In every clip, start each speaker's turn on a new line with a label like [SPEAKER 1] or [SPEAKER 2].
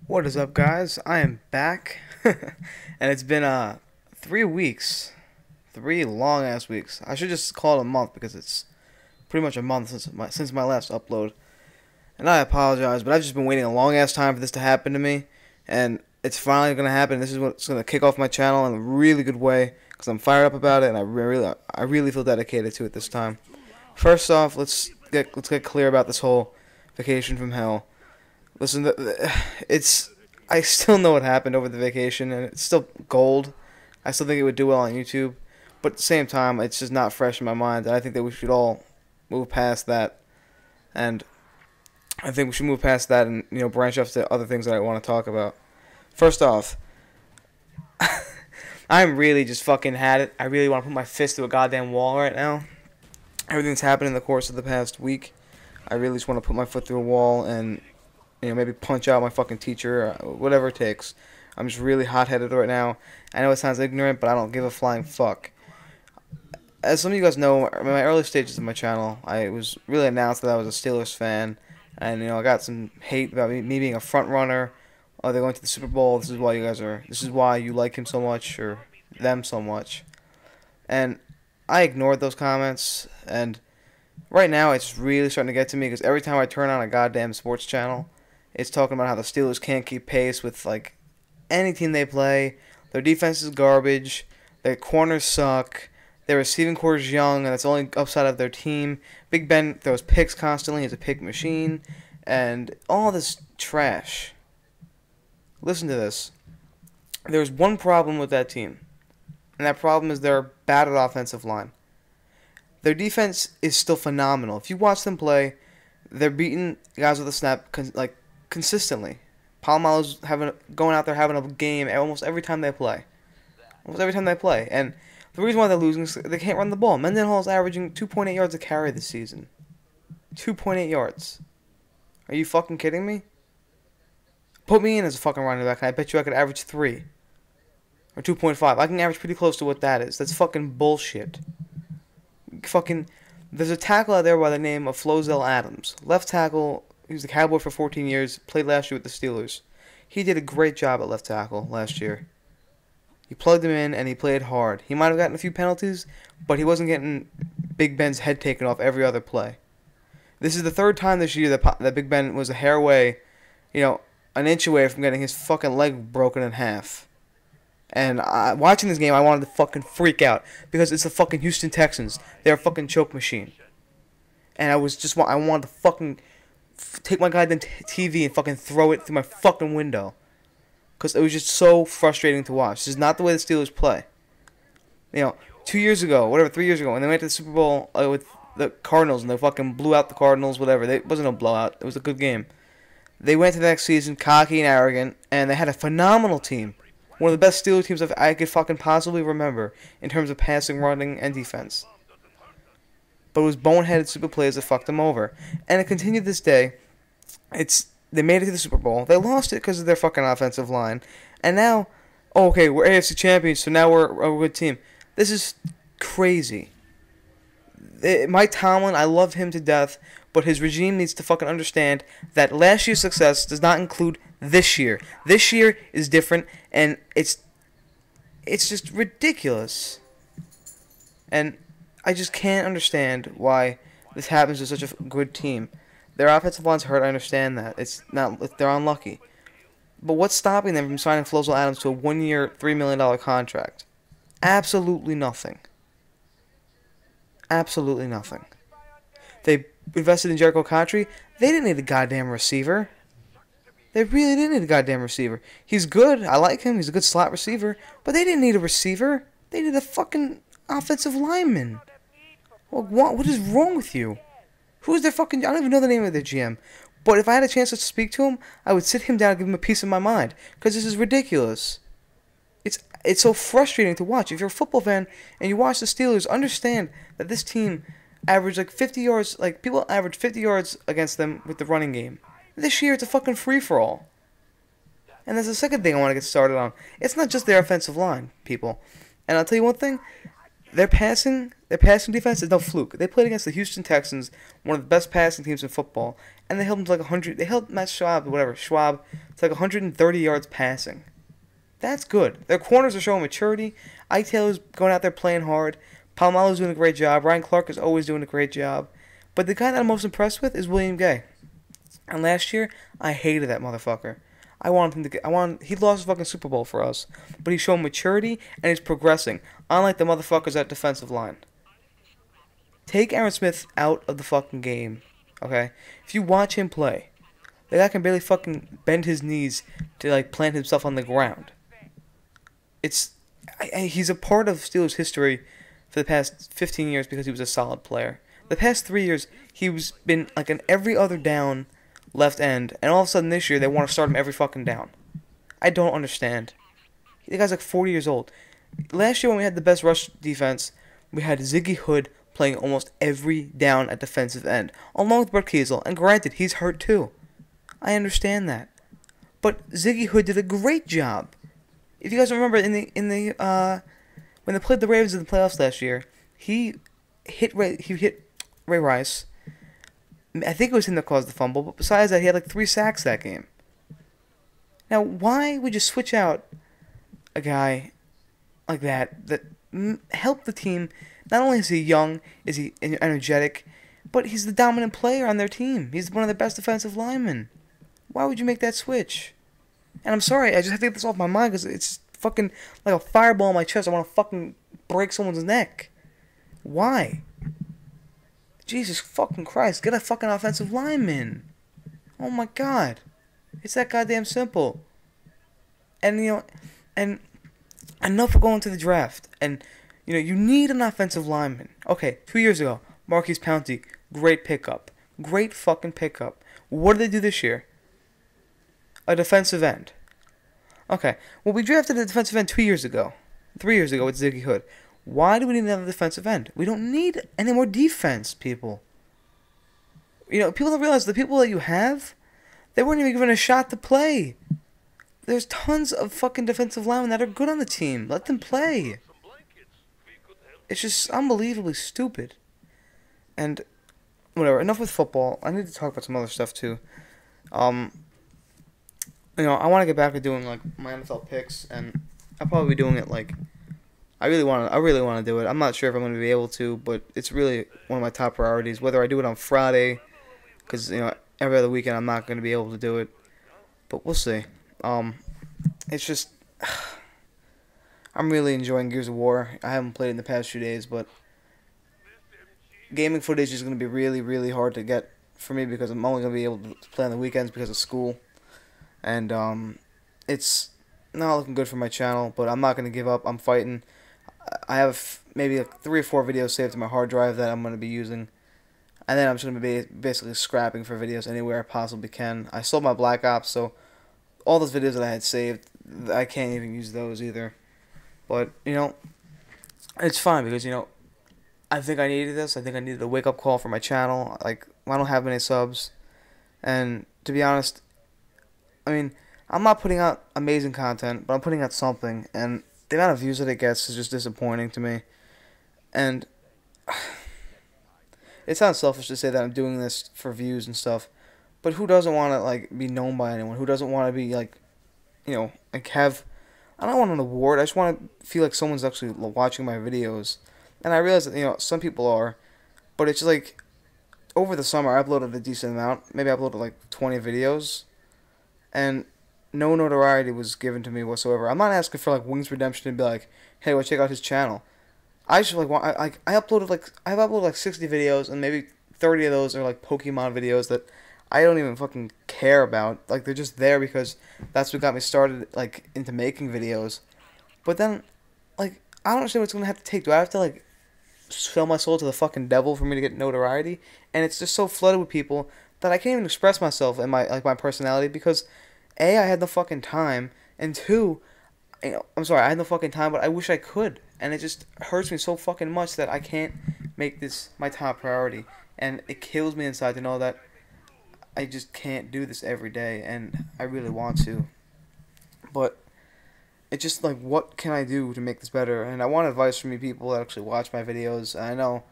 [SPEAKER 1] What is up, guys? I am back, and it's been 3 weeks, 3 long ass weeks. I should just call it a month because it's pretty much a month since my last upload. And I apologize, but I've just been waiting a long ass time for this to happen to me, and it's finally gonna happen. This is what's gonna kick off my channel in a really good way because I'm fired up about it, and I really feel dedicated to it this time. First off, let's get clear about this whole vacation from hell. Listen, I still know what happened over the vacation, and it's still gold. I still think it would do well on YouTube, but at the same time, it's just not fresh in my mind, and I think that we should all move past that, and I think we should move past that and, branch off to other things that I want to talk about. First off, I'm really just fucking had it. I really want to put my fist through a goddamn wall right now. Everything's happened in the course of the past week. I really just want to put my foot through a wall and maybe punch out my fucking teacher, whatever it takes. I'm just really hot-headed right now. I know it sounds ignorant, but I don't give a flying fuck. As some of you guys know, in my early stages of my channel, I was really announced that I was a Steelers fan, and I got some hate about me being a front runner. Oh, they're going to the Super Bowl. This is why you like him so much or them so much. And I ignored those comments, and right now it's really starting to get to me because every time I turn on a goddamn sports channel, it's talking about how the Steelers can't keep pace with, like, any team they play. Their defense is garbage. Their corners suck. Their receiving core is young, and that's the only upside of their team. Big Ben throws picks constantly. He's a pick machine. And all this trash. Listen to this. There's one problem with that team, and that problem is they're bad at offensive line. Their defense is still phenomenal. If you watch them play, they're beating guys with a snap, consistently. Palomalu's going out there having a game almost every time they play. Almost every time they play. And the reason why they're losing is they can't run the ball. Mendenhall's averaging 2.8 yards a carry this season. 2.8 yards. Are you fucking kidding me? Put me in as a fucking running back, and I bet you I could average 3. Or 2.5. I can average pretty close to what that is. That's fucking bullshit. There's a tackle out there by the name of Flozell Adams. Left tackle. He was a Cowboy for 14 years, played last year with the Steelers. He did a great job at left tackle last year. You plugged him in, and he played hard. He might have gotten a few penalties, but he wasn't getting Big Ben's head taken off every other play. This is the third time this year that Big Ben was a hair away, an inch away from getting his fucking leg broken in half. And watching this game, I wanted to fucking freak out, because it's the fucking Houston Texans. They're a fucking choke machine. And I wanted to fucking take my goddamn TV and fucking throw it through my fucking window. Because it was just so frustrating to watch. This is not the way the Steelers play. 3 years ago, when they went to the Super Bowl with the Cardinals and they fucking blew out the Cardinals, whatever. It wasn't a blowout. It was a good game. They went to the next season cocky and arrogant, and they had a phenomenal team. One of the best Steelers teams I could fucking possibly remember in terms of passing, running, and defense. But it was boneheaded super plays that fucked them over. And it continued this day. They made it to the Super Bowl. They lost it because of their fucking offensive line. And now, okay, we're AFC champions, so now we're a good team. This is crazy. Mike Tomlin, I love him to death, but his regime needs to fucking understand that last year's success does not include this year. This year is different, and it's just ridiculous. And I just can't understand why this happens to such a good team. Their offensive line's hurt, I understand that. They're unlucky. But what's stopping them from signing Flozell Adams to a 1-year, $3 million contract? Absolutely nothing. Absolutely nothing. They invested in Jericho Cotchery. They didn't need a goddamn receiver. They really didn't need a goddamn receiver. He's good. I like him. He's a good slot receiver. But they didn't need a receiver. They needed a fucking offensive lineman. Well, what is wrong with you? Who's their fucking... I don't even know the name of their GM. But if I had a chance to speak to him, I would sit him down and give him a piece of my mind. Because this is ridiculous. It's so frustrating to watch. If you're a football fan and you watch the Steelers, understand that this team averaged like 50 yards... Like, people average 50 yards against them with the running game. This year, it's a fucking free-for-all. And that's the second thing I want to get started on. It's not just their offensive line, people. And I'll tell you one thing. their passing defense is no fluke. They played against the Houston Texans, one of the best passing teams in football, and they held them to like 100. They held Matt Schwab to like 130 yards passing. That's good. Their corners are showing maturity. Ike Taylor's going out there playing hard. Palomalo's doing a great job. Ryan Clark is always doing a great job. But the guy that I'm most impressed with is William Gay. And last year, I hated that motherfucker. I wanted him to get. He lost the fucking Super Bowl for us, but he's showing maturity and he's progressing. Unlike the motherfuckers at defensive line. Take Aaron Smith out of the fucking game, okay? If you watch him play, the guy can barely fucking bend his knees to like plant himself on the ground. He's a part of Steelers history for the past 15 years because he was a solid player. The past 3 years, he's been like an every other down left end, and all of a sudden this year they want to start him every fucking down. I don't understand. The guy's like 40 years old. Last year when we had the best rush defense, we had Ziggy Hood playing almost every down at defensive end, along with Brett Kiesel, and granted, he's hurt too. I understand that. But Ziggy Hood did a great job. If you guys remember when they played the Ravens in the playoffs last year, he hit Ray Rice. I think it was him that caused the fumble, but besides that, he had like 3 sacks that game. Now, why would you switch out a guy like that helped the team? Not only is he young, is he energetic, but he's the dominant player on their team. He's one of the best defensive linemen. Why would you make that switch? And I'm sorry, I just have to get this off my mind because it's fucking like a fireball in my chest. I want to fucking break someone's neck. Why? Jesus fucking Christ, get a fucking offensive lineman. Oh my God. It's that goddamn simple. And, and enough of going to the draft. And, you need an offensive lineman. Okay, 2 years ago, Marquise Pouncey, great pickup. Great fucking pickup. What did they do this year? A defensive end. Okay, well, we drafted a defensive end 2 years ago. 3 years ago with Ziggy Hood. Why do we need another defensive end? We don't need any more defense, people. People don't realize the people that you have, they weren't even given a shot to play. There's tons of fucking defensive linemen that are good on the team. Let them play. It's just unbelievably stupid. And, whatever, enough with football. I need to talk about some other stuff, too. I want to get back to doing, like, my NFL picks, and I'll probably be doing it, like, I really want to do it. I'm not sure if I'm going to be able to, but it's really one of my top priorities. Whether I do it on Friday, because every other weekend I'm not going to be able to do it, but we'll see. It's just I'm really enjoying Gears of War. I haven't played it in the past few days, but gaming footage is going to be really, really hard to get for me because I'm only going to be able to play on the weekends because of school, and it's not looking good for my channel. But I'm not going to give up. I'm fighting. I have maybe like 3 or 4 videos saved to my hard drive that I'm going to be using. And then I'm just going to be basically scrapping for videos anywhere I possibly can. I sold my Black Ops, so all those videos that I had saved, I can't even use those either. But, it's fine because, I think I needed this. I think I needed a wake-up call for my channel. Like, I don't have many subs. And to be honest, I'm not putting out amazing content, but I'm putting out something. And the amount of views that it gets is just disappointing to me. And it sounds selfish to say that I'm doing this for views and stuff, but who doesn't want to, like, be known by anyone? Who doesn't want to be, like, have, I don't want an award. I just want to feel like someone's actually watching my videos. And I realize that, some people are, but it's like, over the summer I uploaded a decent amount. Maybe I uploaded, like, 20 videos, and no notoriety was given to me whatsoever. I'm not asking for, like, Wings Redemption to be like, hey, well, check out his channel. I just I've uploaded like 60 videos, and maybe 30 of those are like Pokemon videos that I don't even fucking care about. Like, they're just there because that's what got me started, like, into making videos. But then, like, I don't understand what it's gonna have to take. Do I have to, like, sell my soul to the fucking devil for me to get notoriety? And it's just so flooded with people that I can't even express myself in my personality because A, I had no fucking time, and 2, I'm sorry, I had no fucking time, but I wish I could. And it just hurts me so fucking much that I can't make this my top priority. And it kills me inside to know that I just can't do this every day. And I really want to. But it's just like, what can I do to make this better? And I want advice from you people that actually watch my videos. And I know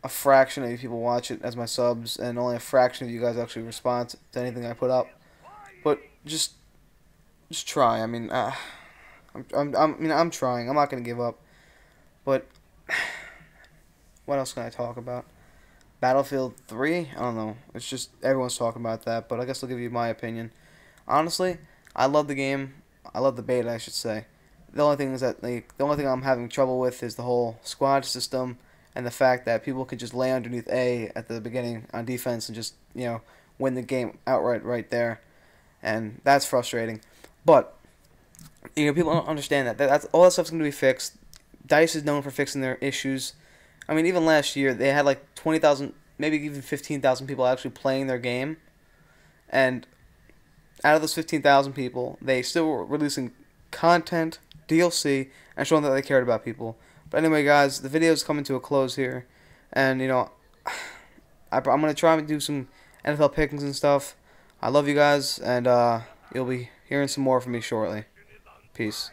[SPEAKER 1] a fraction of you people watch it as my subs, and only a fraction of you guys actually respond to anything I put up. But just try. I mean, I'm trying. I'm not gonna give up. But what else can I talk about? Battlefield 3? I don't know. It's just everyone's talking about that, but I guess I'll give you my opinion. Honestly, I love the game. I love the beta, I should say. The only thing is that the only thing I'm having trouble with is the whole squad system and the fact that people can just lay underneath A at the beginning on defense and just, win the game outright right there. And that's frustrating. But people don't understand that. That's all that stuff's going to be fixed. DICE is known for fixing their issues. I mean, even last year they had like 20,000, maybe even 15,000 people actually playing their game, and out of those 15,000 people, they still were releasing content, DLC, and showing that they cared about people. But anyway, guys, the video is coming to a close here, and I'm gonna try and do some NFL pickings and stuff. I love you guys, and you'll be hearing some more from me shortly. Peace.